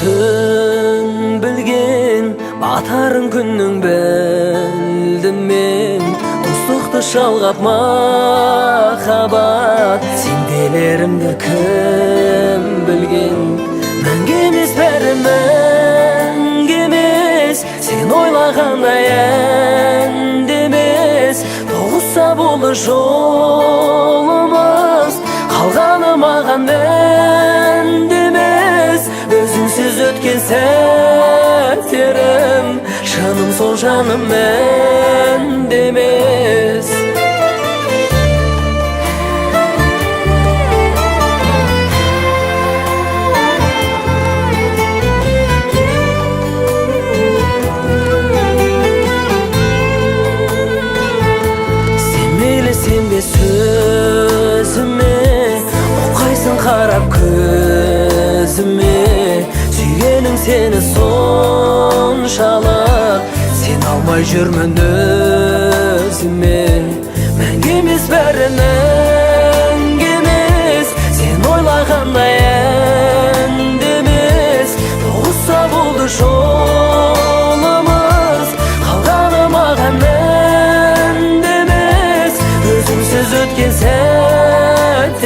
түн білген, батарын күннің білдім мен. Достықты жалғап махаббат, сенделерімді кім білген. Мәңгі емес бәрі мәңгі емес, сен ойлағандай әнді емес. Тоғысса болды жолымыз, қалғаны маған мәнді емес. Өзіңсіз өткен сәттерім, жаным сол жаным мәнді емес. Сенбе сөзіме, оқайсың қарап көзіме. Сүйгенің сені соншалық, сен алмай жүрмін өзіме. Мәңгі емес бәрі мәңгі емес, сен ойлағандай әнді емес. Тоғысса болды жолымыз, қалғаны маған мәнді емес. Өзіңсіз өткен сәттерім,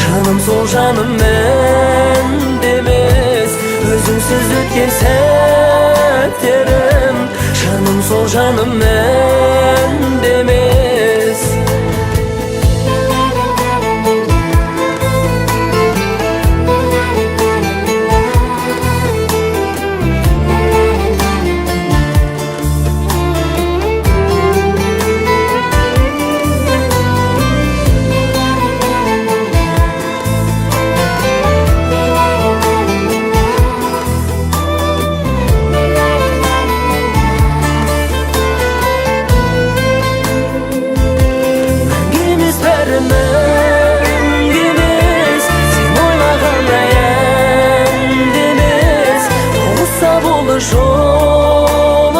жаным сол жаным мәнді емес. Өзіңсіз өткен сәттерім, жаным сол жаным мәнді емес. Мәңгі емес, сен ойлағандай әнді емес. Тоғысса болды жолымыз,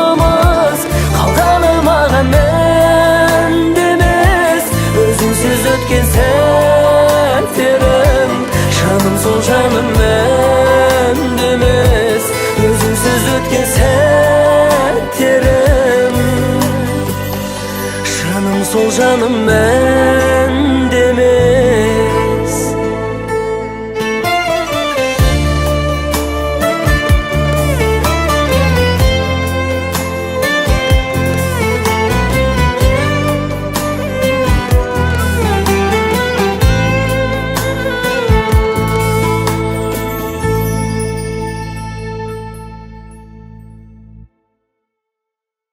қалғаны маған мәнді емес. Өзіңсіз өткен сәттерім, жаным сол жаным мәнді емес. Өзіңсіз өткен сәттерім, жаным сол жаным мәнді.